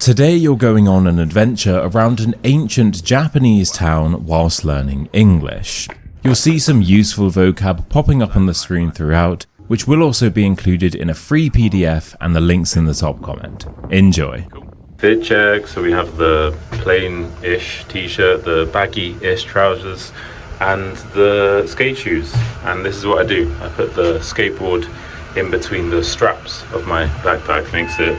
Today you're going on an adventure around an ancient Japanese town whilst learning English. You'll see some useful vocab popping up on the screen throughout, which will also be included in a free PDF and the links in the top comment. Enjoy. Fit check, so we have the plain-ish t-shirt, the baggy-ish trousers, and the skate shoes. And this is what I do. I put the skateboard in between the straps of my backpack, makes it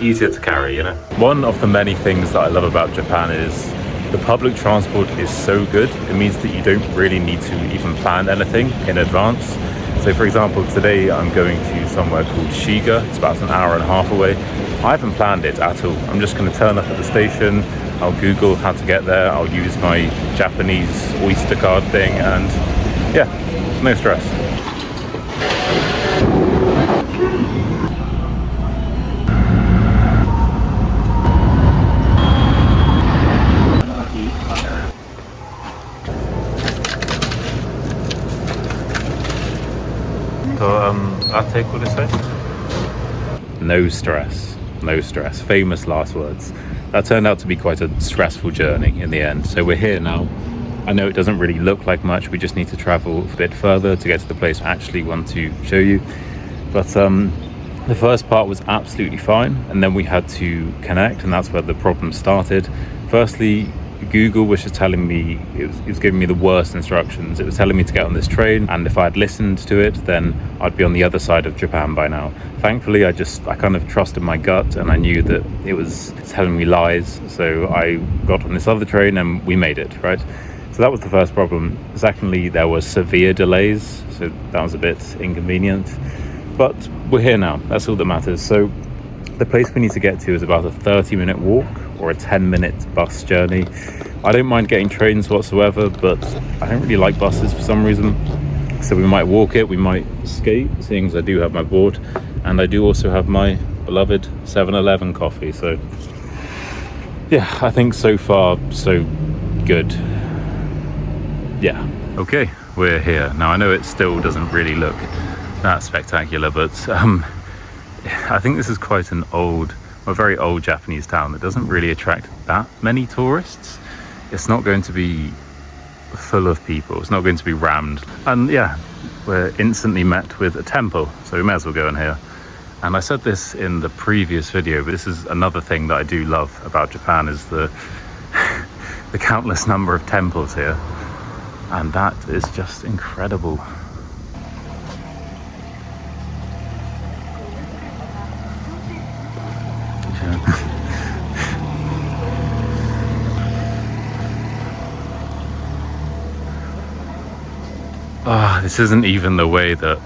easier to carry, you know. One of the many things that I love about Japan is the public transport is so good. It means that you don't really need to even plan anything in advance. So for example, today I'm going to somewhere called Shiga. It's about an hour and a half away. I haven't planned it at all. I'm just going to turn up at the station. I'll Google how to get there. I'll use my Japanese Oyster card thing, and yeah, no stress. Latte, what is it? No stress, no stress. Famous last words. That turned out to be quite a stressful journey in the end. So we're here now. I know it doesn't really look like much. We just need to travel a bit further to get to the place I actually want to show you. But the first part was absolutely fine, and then we had to connect, and that's where the problem started. Firstly, Google was just telling me, it was giving me the worst instructions. It was telling me to get on this train, and if I had listened to it, then I'd be on the other side of Japan by now. Thankfully, I kind of trusted my gut, and I knew that it was telling me lies. So I got on this other train and we made it, right? So that was the first problem. Secondly, there were severe delays, so that was a bit inconvenient. But we're here now, that's all that matters. So the place we need to get to is about a 30-minute walk or a 10-minute bus journey. I don't mind getting trains whatsoever, but I don't really like buses for some reason. So we might walk it, we might skate, seeing as I do have my board, and I do also have my beloved 7-Eleven coffee. So yeah, I think so far so good. Yeah. Okay, we're here. Now I know it still doesn't really look that spectacular, but I think this is quite a very old Japanese town that doesn't really attract that many tourists. It's not going to be full of people. It's not going to be rammed. And yeah, we're instantly met with a temple, so we may as well go in here. And I said this in the previous video, but this is another thing that I do love about Japan is the the countless number of temples here. And that is just incredible. This isn't even the way that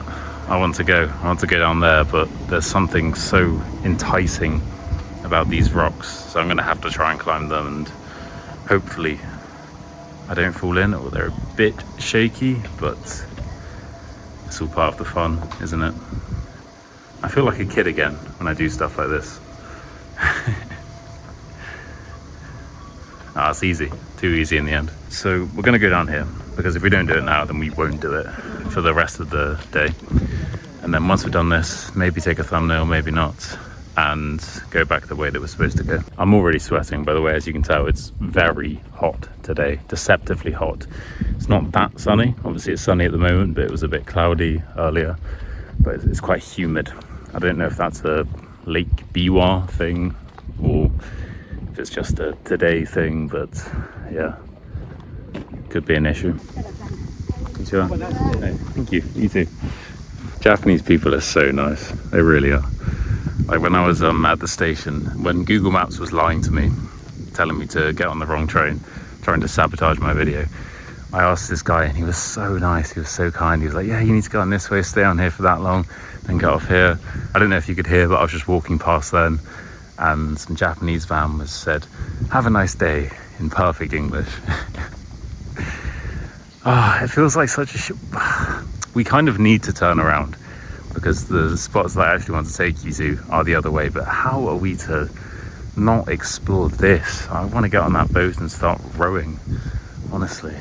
I want to go. I want to go down there, but there's something so enticing about these rocks, so I'm going to have to try and climb them, and hopefully I don't fall in, or they're a bit shaky, but it's all part of the fun, isn't it? I feel like a kid again when I do stuff like this. It's easy, too easy in the end. So we're going to go down here, because if we don't do it now, then we won't do it for the rest of the day. And then once we've done this, maybe take a thumbnail, maybe not, and go back the way that we're supposed to go. I'm already sweating, by the way. As you can tell, it's very hot today, deceptively hot. It's not that sunny. Obviously it's sunny at the moment, but it was a bit cloudy earlier, but it's quite humid. I don't know if that's a Lake Biwa thing or if it's just a today thing, but yeah, could be an issue. Sure. Hey, thank you. You too. Japanese people are so nice. They really are. Like when I was at the station, when Google Maps was lying to me, telling me to get on the wrong train, trying to sabotage my video, I asked this guy, and he was so nice. He was so kind. He was like, yeah, you need to go on this way, stay on here for that long, then get off here. I don't know if you could hear, but I was just walking past then, and some Japanese van was said, have a nice day, in perfect English. It feels like such a we kind of need to turn around, because the spots that I actually want to take you to are the other way. But how are we to not explore this? I want to get on that boat and start rowing, honestly.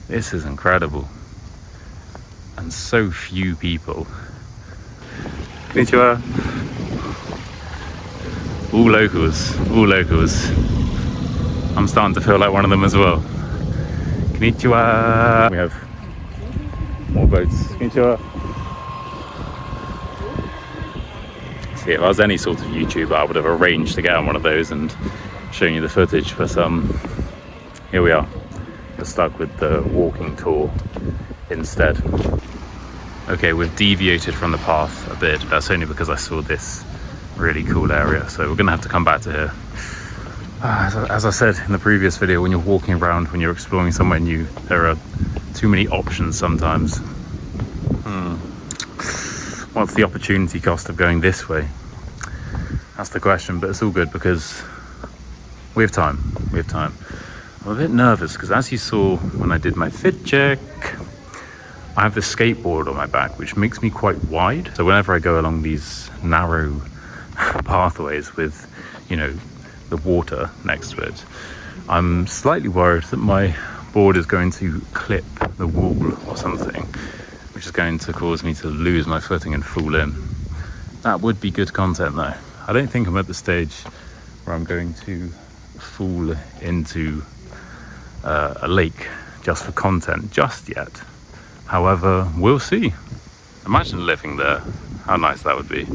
This is incredible. And so few people. Konnichiwa. All locals, all locals. I'm starting to feel like one of them as well. Konnichiwa. We have more boats. Konnichiwa. See, if I was any sort of YouTuber, I would have arranged to get on one of those and shown you the footage, but here we are. We're stuck with the walking tour instead. Okay, we've deviated from the path a bit. That's only because I saw this really cool area, so we're gonna have to come back to here. As I said in the previous video, when you're walking around, when you're exploring somewhere new, there are too many options sometimes. What's the opportunity cost of going this way? That's the question, but it's all good because we have time. We have time. I'm a bit nervous because, as you saw when I did my fit check, I have this skateboard on my back, which makes me quite wide. So whenever I go along these narrow pathways with, you know, the water next to it, I'm slightly worried that my board is going to clip the wall or something, which is going to cause me to lose my footing and fall in. That would be good content though. I don't think I'm at the stage where I'm going to fall into a lake just for content just yet. However, we'll see. Imagine living there. How nice that would be.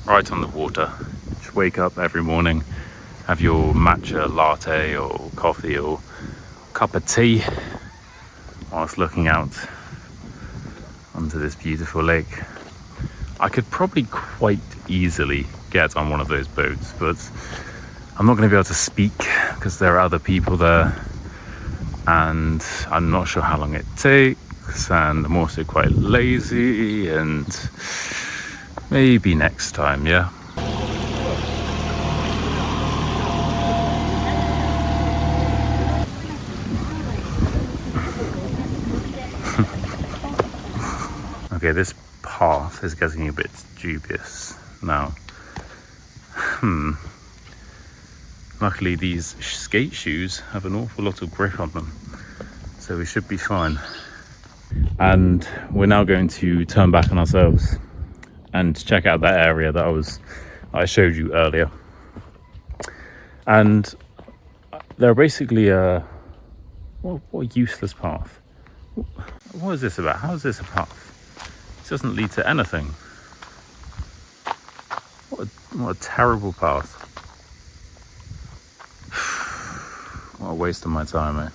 Right on the water. Just wake up every morning, have your matcha latte or coffee or cup of tea whilst looking out onto this beautiful lake. I could probably quite easily get on one of those boats, but I'm not going to be able to speak because there are other people there, and I'm not sure how long it takes, and I'm also quite lazy, and maybe next time, yeah. Okay, this path is getting a bit dubious now. Luckily these skate shoes have an awful lot of grip on them, so we should be fine. And we're now going to turn back on ourselves and check out that area that I showed you earlier. And they're basically what a useless path. What is this about? How is this a path? This doesn't lead to anything. What a terrible path. What a waste of my time, eh?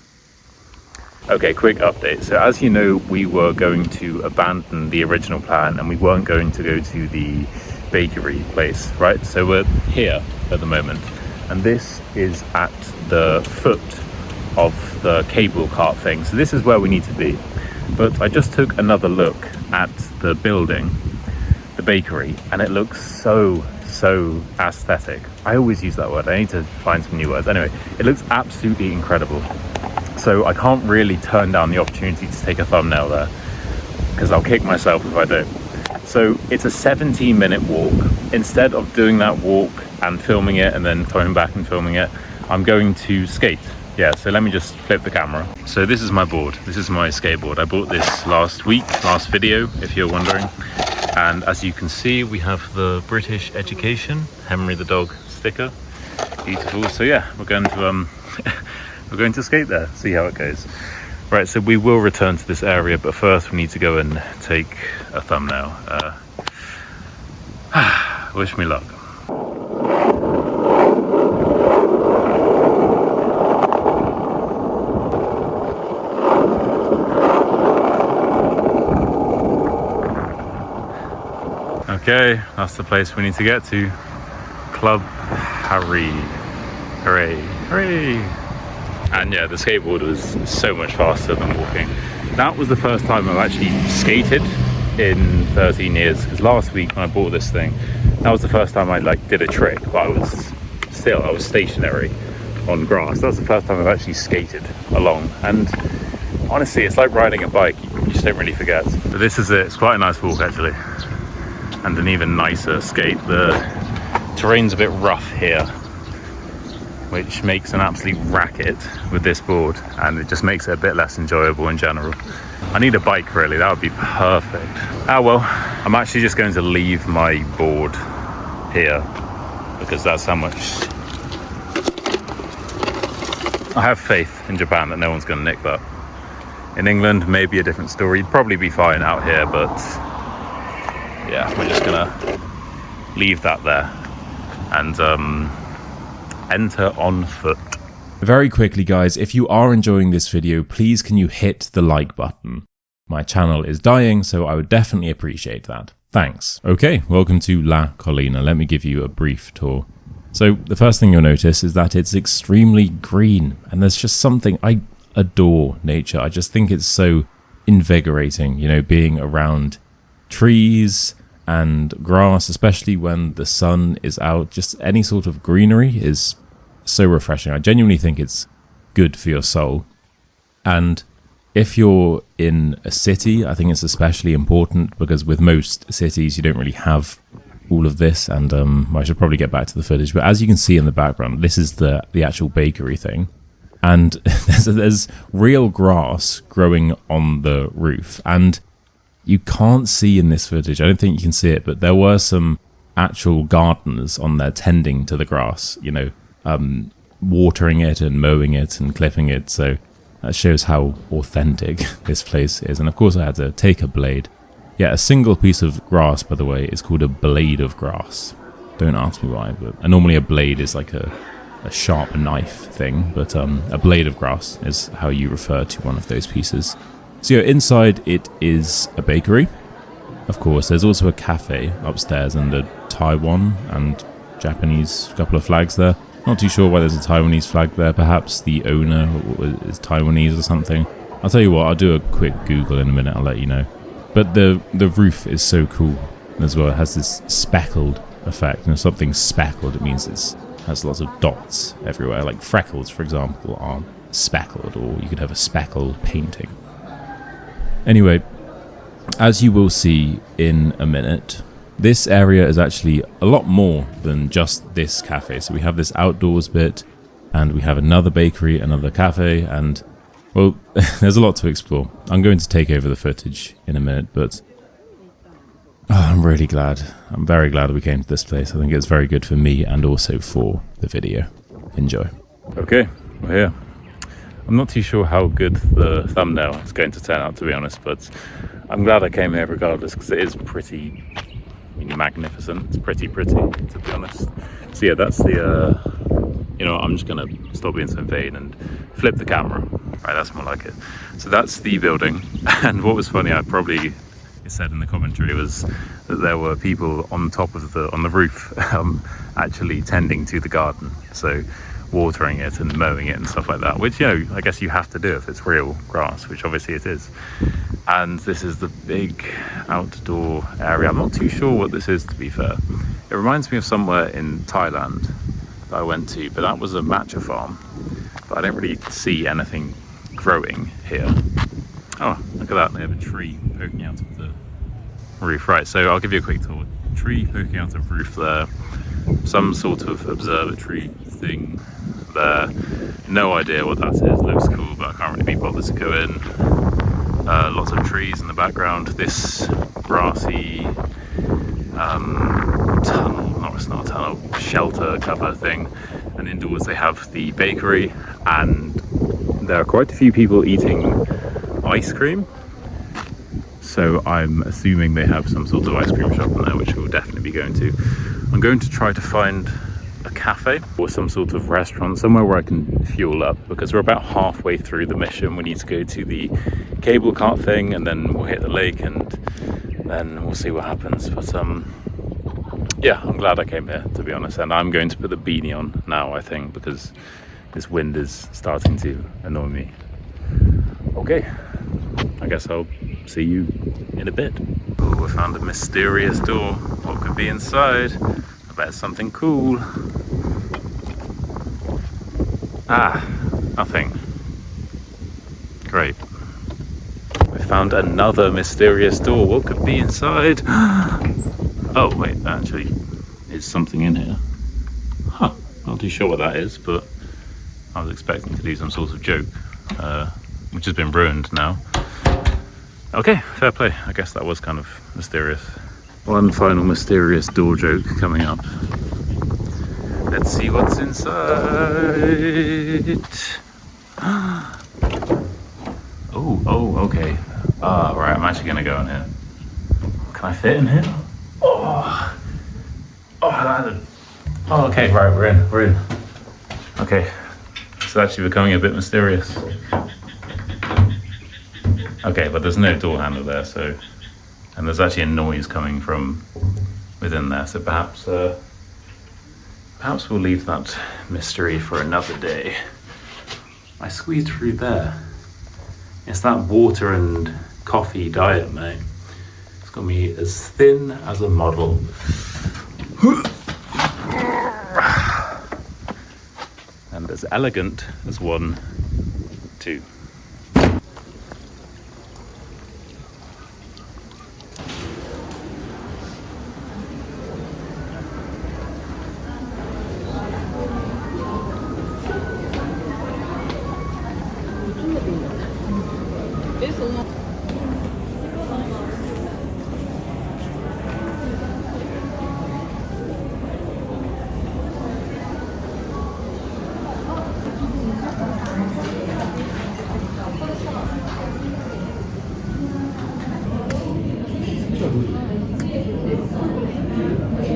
Okay, quick update. So as you know, we were going to abandon the original plan and we weren't going to go to the bakery place, right? So we're here at the moment, and this is at the foot of the cable cart thing. So this is where we need to be. But I just took another look at the building, the bakery, and it looks so aesthetic. I always use that word. I need to find some new words. Anyway, it looks absolutely incredible. So I can't really turn down the opportunity to take a thumbnail there, because I'll kick myself if I don't. So it's a 17-minute walk. Instead of doing that walk and filming it and then coming back and filming it, I'm going to skate. Yeah, so let me just flip the camera. So this is my board. This is my skateboard. I bought this last video, if you're wondering. And as you can see, we have the British Education, Henry the dog sticker. Beautiful. So yeah, we're going to we're going to skate there, see how it goes. Right, so we will return to this area, but first we need to go and take a thumbnail. Wish me luck. Okay, that's the place we need to get to. Club Harry. Hooray, hooray. And yeah, the skateboard was so much faster than walking. That was the first time I've actually skated in 13 years. Because last week when I bought this thing, that was the first time I did a trick, but I was stationary on grass. That was the first time I've actually skated along. And honestly, it's like riding a bike. You just don't really forget. But this is it. It's quite a nice walk actually. And an even nicer skate. The terrain's a bit rough here, which makes an absolute racket with this board, and it just makes it a bit less enjoyable in general. I need a bike really, that would be perfect. Ah well, I'm actually just going to leave my board here because that's how much I have faith in Japan that no one's going to nick that. In England, maybe a different story. You'd probably be fine out here, but yeah, we're just gonna leave that there and enter on foot. Very quickly, guys, if you are enjoying this video, please can you hit the like button? My channel is dying, so I would definitely appreciate that. Thanks. Okay, welcome to La Collina. Let me give you a brief tour. So the first thing you'll notice is that it's extremely green, and there's just something, I adore nature. I just think it's so invigorating, you know, being around trees and grass, especially when the sun is out. Just any sort of greenery is so refreshing. I genuinely think it's good for your soul. And if you're in a city, I think it's especially important because with most cities you don't really have all of this. And I should probably get back to the footage, but as you can see in the background, this is the actual bakery thing. And there's real grass growing on the roof, and you can't see in this footage, I don't think you can see it, but there were some actual gardeners on there tending to the grass, you know, watering it and mowing it and clipping it. So that shows how authentic this place is. And of course I had to take a blade. Yeah, a single piece of grass, by the way, is called a blade of grass. Don't ask me why, but normally a blade is like a sharp knife thing, but a blade of grass is how you refer to one of those pieces. So yeah, inside it is a bakery. Of course, there's also a cafe upstairs and a Taiwan and Japanese couple of flags there. Not too sure why there's a Taiwanese flag there. Perhaps the owner is Taiwanese or something. I'll tell you what, I'll do a quick Google in a minute, I'll let you know. But the roof is so cool as well. It has this speckled effect. And if something's speckled, it means it has lots of dots everywhere. Like freckles, for example, are speckled, or you could have a speckled painting. Anyway, as you will see in a minute, this area is actually a lot more than just this cafe. So we have this outdoors bit, and we have another bakery, another cafe, and, well, there's a lot to explore. I'm going to take over the footage in a minute, but I'm really glad. I'm very glad we came to this place. I think it's very good for me and also for the video. Enjoy. Okay, we're here. I'm not too sure how good the thumbnail is going to turn out, to be honest, but I'm glad I came here regardless, because it is pretty magnificent. It's pretty, to be honest. So yeah, that's the, you know, I'm just going to stop being so vain and flip the camera. Right, that's more like it. So that's the building. And what was funny, I probably said in the commentary, was that there were people on top of on the roof actually tending to the garden. So watering it and mowing it and stuff like that, which, you know, I guess you have to do if it's real grass, which obviously it is. And this is the big outdoor area. I'm not too sure what this is, to be fair. It reminds me of somewhere in Thailand that I went to, but that was a matcha farm. But I don't really see anything growing here. Oh, look at that, they have a tree poking out of the roof. Right, so I'll give you a quick tour. Tree poking out of the roof there. Some sort of observatory thing there. No idea what that is. Looks cool, but I can't really be bothered to go in. Lots of trees in the background. This grassy tunnel, no, it's not a tunnel, shelter cover thing. And indoors they have the bakery, and there are quite a few people eating ice cream. So I'm assuming they have some sort of ice cream shop in there, which we'll definitely be going to. I'm going to try to find a cafe or some sort of restaurant, somewhere where I can fuel up, because we're about halfway through the mission. We need to go to the cable cart thing, and then we'll hit the lake, and then we'll see what happens. But yeah, I'm glad I came here, to be honest. And I'm going to put the beanie on now, I think, because this wind is starting to annoy me. Okay, I guess I'll see you in a bit. Oh, we found a mysterious door. What could be inside? I bet it's something cool. Ah, nothing. Great. We found another mysterious door. What could be inside? Oh, wait, there actually is something in here. Huh, not too sure what that is, but I was expecting to do some sort of joke, which has been ruined now. Okay, fair play. I guess that was kind of mysterious. One final mysterious door joke coming up. Let's see what's inside. Oh, okay. Right, I'm actually gonna go in here. Can I fit in here? Okay, right, we're in. Okay, it's actually becoming a bit mysterious. Okay, but there's no door handle there, so, and there's actually a noise coming from within there, so perhaps we'll leave that mystery for another day. I squeezed through there. It's that water and coffee diet, mate. It's got me as thin as a model. And as elegant as one, too.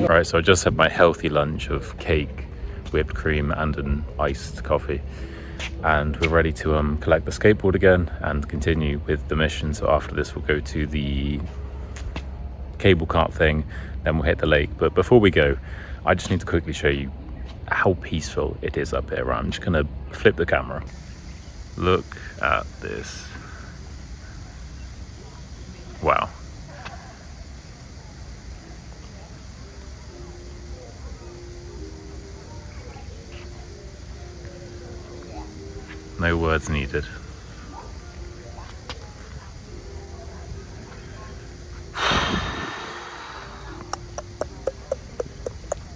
Right, so I just had my healthy lunch of cake, whipped cream and an iced coffee, and we're ready to collect the skateboard again and continue with the mission. So after this we'll go to the cable cart thing, then we'll hit the lake. But before we go, I just need to quickly show you how peaceful it is up here. I'm just gonna flip the camera. Look at this. Wow. No words needed.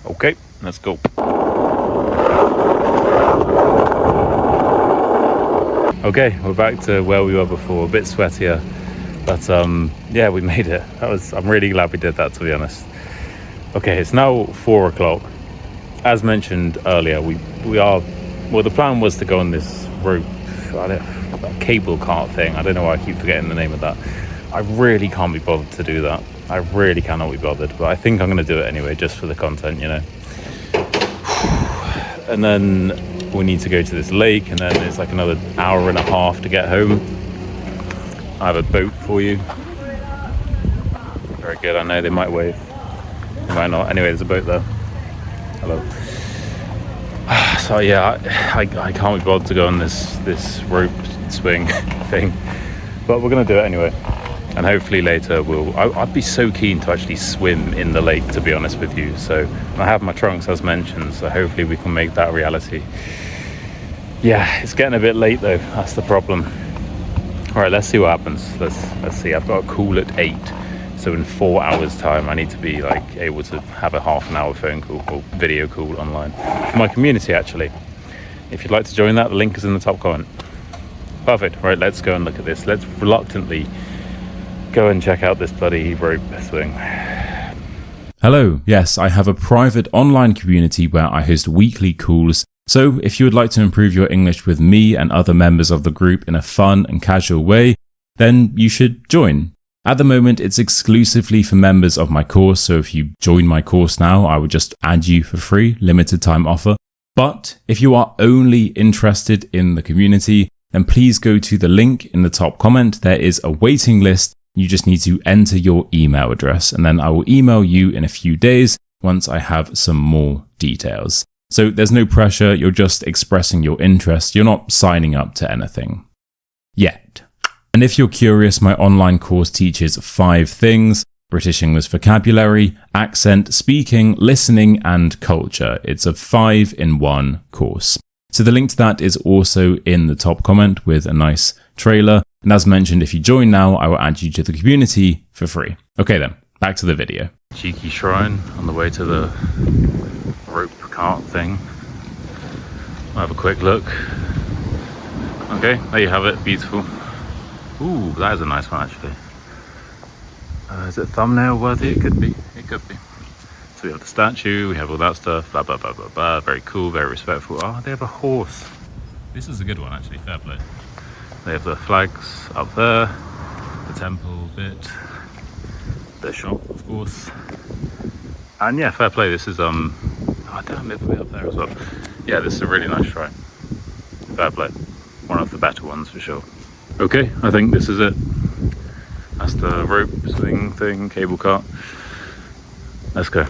Okay, let's go. Okay, we're back to where we were before, a bit sweatier, but yeah, we made it. I'm really glad we did that, to be honest. Okay, it's now 4 o'clock. As mentioned earlier, the plan was to go on this rope, cable cart thing. I don't know why I keep forgetting the name of that. I really can't be bothered to do that. I really cannot be bothered, but I think I'm going to do it anyway, just for the content, you know. And then we need to go to this lake, and then it's like another hour and a half to get home. I have a boat for you. Very good. I know they might wave, they might not. Anyway, there's a boat there. Hello. So yeah, I can't be bothered to go on this rope swing thing, but we're gonna do it anyway. And hopefully later I'd be so keen to actually swim in the lake, to be honest with you. So I have my trunks, as mentioned, so hopefully we can make that a reality. Yeah, it's getting a bit late though, that's the problem. All right, let's see what happens. Let's see. I've got a call at 8. So in 4 hours time, I need to be like able to have a half an hour phone call or video call online for my community, actually. If you'd like to join that, the link is in the top comment. Perfect. Right, let's go and look at this. Let's reluctantly go and check out this bloody rope swing. Hello, yes, I have a private online community where I host weekly calls. So if you would like to improve your English with me and other members of the group in a fun and casual way, then you should join. At the moment, it's exclusively for members of my course, so if you join my course now, I would just add you for free, limited time offer. But if you are only interested in the community, then please go to the link in the top comment. There is a waiting list. You just need to enter your email address, and then I will email you in a few days once I have some more details. So there's no pressure, you're just expressing your interest, you're not signing up to anything. Yet. And if you're curious, my online course teaches 5 things: British English vocabulary, accent, speaking, listening, and culture. It's a 5-in-1 course. So the link to that is also in the top comment with a nice trailer. And as mentioned, if you join now, I will add you to the community for free. Okay then, back to the video. Cheeky shrine on the way to the rope cart thing. I'll have a quick look. Okay, there you have it, beautiful. Ooh, that is a nice one actually. Is it thumbnail worthy? It could be. So we have the statue, we have all that stuff, blah, blah, blah, blah, blah. Very cool, very respectful. Oh, they have a horse. This is a good one, actually, fair play. They have the flags up there, the temple bit, the shop, of course. And yeah, fair play. This is, oh damn, it way up there as well. Yeah, this is a really nice shrine. Fair play. One of the better ones for sure. Okay, I think this is it. That's the rope swing thing, cable cart. Let's go.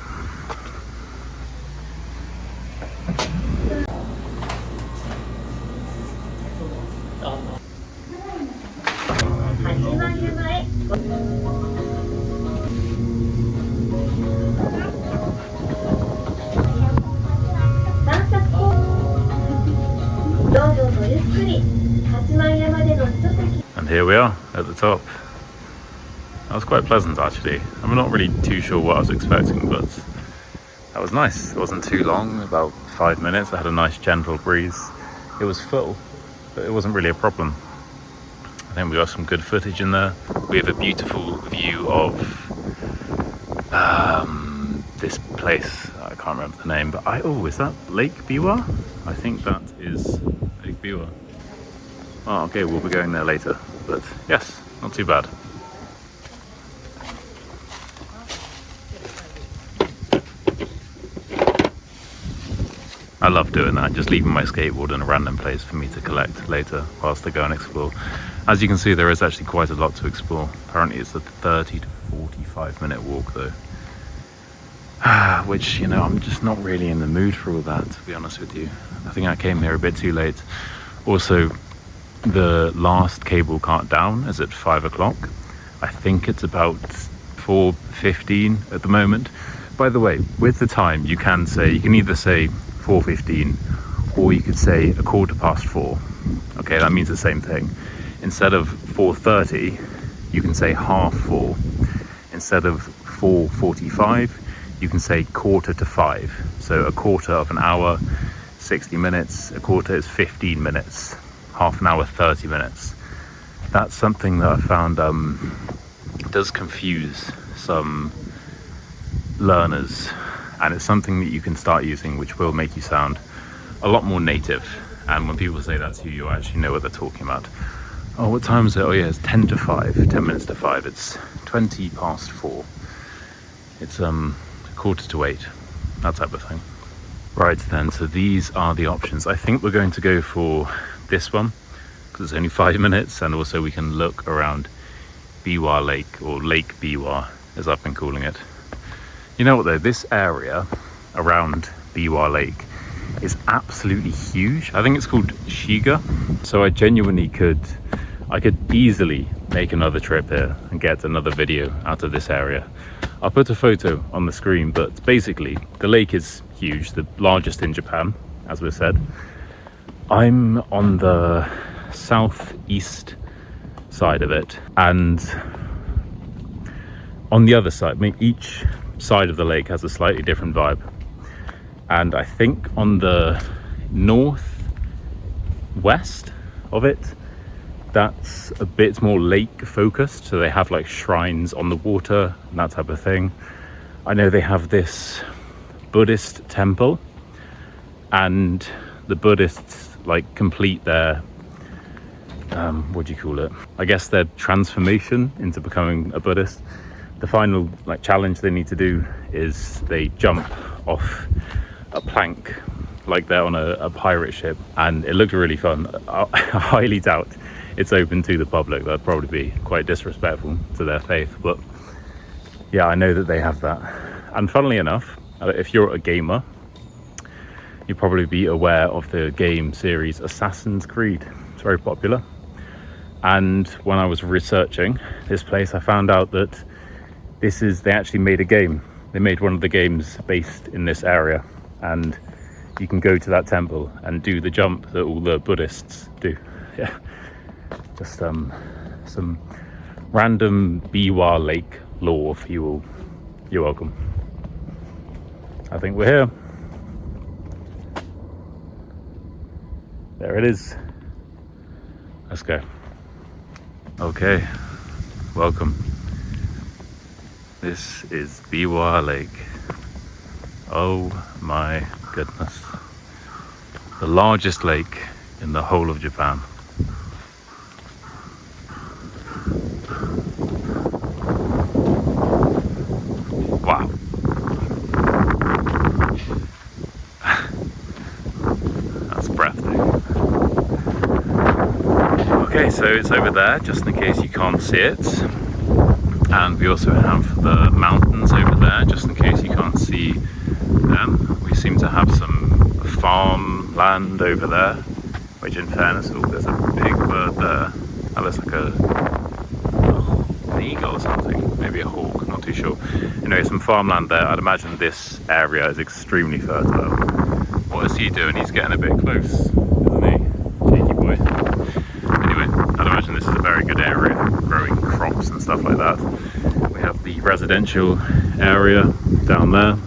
And here we are at the top. That was quite pleasant actually. I'm not really too sure what I was expecting, but that was nice. It wasn't too long, about 5 minutes. I had a nice gentle breeze. It was full, but it wasn't really a problem. I think we got some good footage in there. We have a beautiful view of this place. I can't remember the name, but oh, is that Lake Biwa? I think that is Lake Biwa. Oh, okay, we'll be going there later, but yes, not too bad. I love doing that, just leaving my skateboard in a random place for me to collect later whilst I go and explore. As you can see, there is actually quite a lot to explore. Apparently it's a 30 to 45 minute walk though. Which, you know, I'm just not really in the mood for all that, to be honest with you. I think I came here a bit too late. Also, the last cable cart down is at 5 o'clock. I think it's about 4:15 at the moment. By the way, with the time, you can either say 4:15 or you could say 4:15. Okay, that means the same thing. Instead of 4:30, you can say 4:30. Instead of 4:45, you can say 4:45. So a quarter of an hour, 60 minutes, a quarter is 15 minutes, half an hour, 30 minutes. That's something that I found does confuse some learners, and it's something that you can start using which will make you sound a lot more native. And when people say that to you, you actually know what they're talking about. Oh, what time is it? Oh yeah, it's 10 to 5, 10 minutes to 5. It's 20 past 4. It's 7:45, that type of thing. Right then, so these are the options. I think we're going to go for this one because it's only 5 minutes, and also we can look around Biwa Lake, or Lake Biwa as I've been calling it. You know what though, this area around Biwa Lake is absolutely huge. I think it's called Shiga. So I genuinely could easily make another trip here and get another video out of this area. I'll put a photo on the screen, but basically the lake is huge, the largest in Japan, as we said. I'm on the southeast side of it, and on the other side, I mean, each side of the lake has a slightly different vibe. And I think on the northwest of it, that's a bit more lake focused, so they have like shrines on the water and that type of thing. I know they have this Buddhist temple, and the Buddhists like complete their what do you call it, I guess their transformation into becoming a Buddhist. The final like challenge they need to do is they jump off a plank like they're on a pirate ship, and it looked really fun. I highly doubt it's open to the public. That'd probably be quite disrespectful to their faith, but yeah, I know that they have that. And funnily enough, if you're a gamer, you'll probably be aware of the game series Assassin's Creed. It's very popular, and when I was researching this place, I found out that they actually made a game. They made one of the games based in this area, and you can go to that temple and do the jump that all the Buddhists do. Yeah, just some random Biwa Lake lore for you all. You're welcome. I think we're here. There it is. Let's go. Okay, welcome. This is Biwa Lake. Oh my goodness. The largest lake in the whole of Japan. Wow. That's breathtaking. Okay, so it's over there, just in case you can't see it. And we also have the mountains over there, just in case you can't see them. We seem to have some farmland over there, which in fairness, oh, there's a big bird there. That looks like an eagle or something, maybe a hawk, not too sure. Anyway, some farmland there. I'd imagine this area is extremely fertile. What is he doing? He's getting a bit close, isn't he? Cheeky boy. Anyway, I'd imagine this is a very good area for growing crops and stuff like that. We have the residential area down there.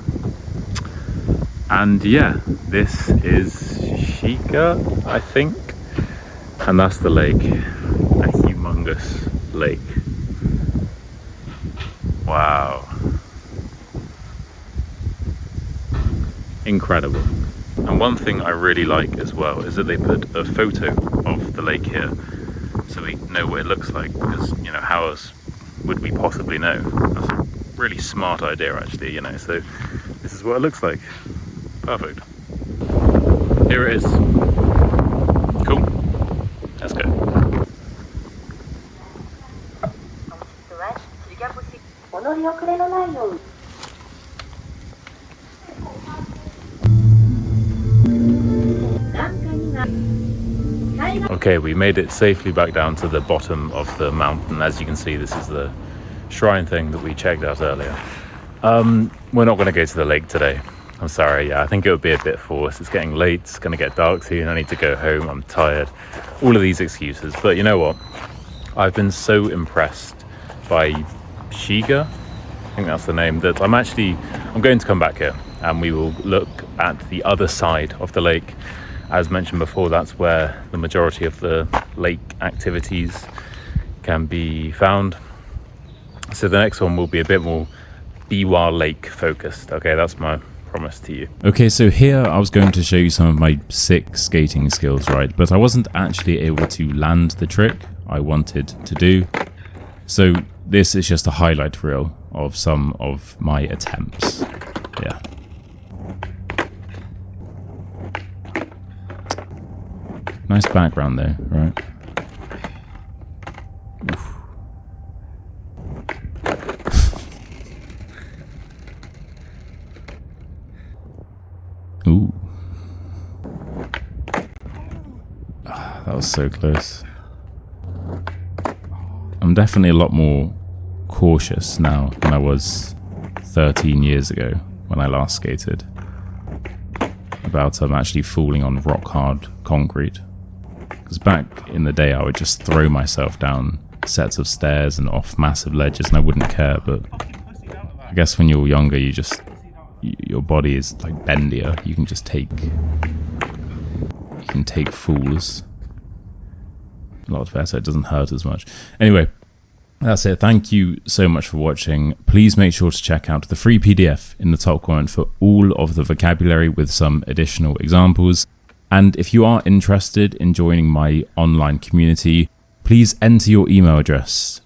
And yeah, this is Shiga, I think. And that's the lake. A humongous lake. Wow. Incredible. And one thing I really like as well is that they put a photo of the lake here so we know what it looks like, because, you know, how else would we possibly know? That's a really smart idea, actually, you know. So this is what it looks like. Perfect. Here it is. Cool. Let's go. Okay, we made it safely back down to the bottom of the mountain. As you can see, this is the shrine thing that we checked out earlier. We're not going to go to the lake today. I'm sorry, yeah, I think it would be a bit forced. It's getting late, it's going to get dark soon, I need to go home, I'm tired. All of these excuses. But you know what? I've been so impressed by Shiga, I think that's the name, that I'm going to come back here and we will look at the other side of the lake. As mentioned before, that's where the majority of the lake activities can be found. So the next one will be a bit more Biwa Lake focused. Okay, that's my promise to you. Okay, so here I was going to show you some of my sick skating skills, right? But I wasn't actually able to land the trick I wanted to do. So this is just a highlight reel of some of my attempts. Yeah. Nice background there, right? Oof. Ooh. That was so close. I'm definitely a lot more cautious now than I was 13 years ago when I last skated. About actually falling on rock hard concrete. Because back in the day I would just throw myself down sets of stairs and off massive ledges and I wouldn't care, but I guess when you're younger your body is like bendier. You can take falls a lot better. It doesn't hurt as much. Anyway, that's it. Thank you so much for watching. Please make sure to check out the free PDF in the top comment for all of the vocabulary with some additional examples. And if you are interested in joining my online community, please enter your email address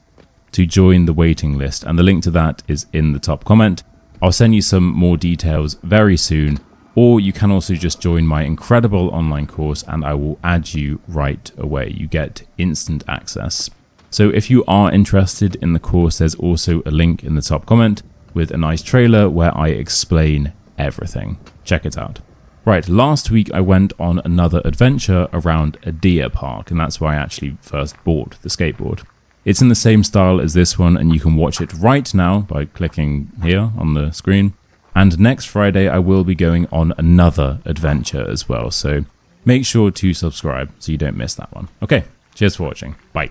to join the waiting list. And the link to that is in the top comment. I'll send you some more details very soon. Or you can also just join my incredible online course and I will add you right away. You get instant access. So if you are interested in the course, there's also a link in the top comment with a nice trailer where I explain everything. Check it out. Right, last week I went on another adventure around a deer park, and that's why I actually first bought the skateboard. It's in the same style as this one, and you can watch it right now by clicking here on the screen. And next Friday I will be going on another adventure as well, so make sure to subscribe so you don't miss that one. Okay, cheers for watching. Bye.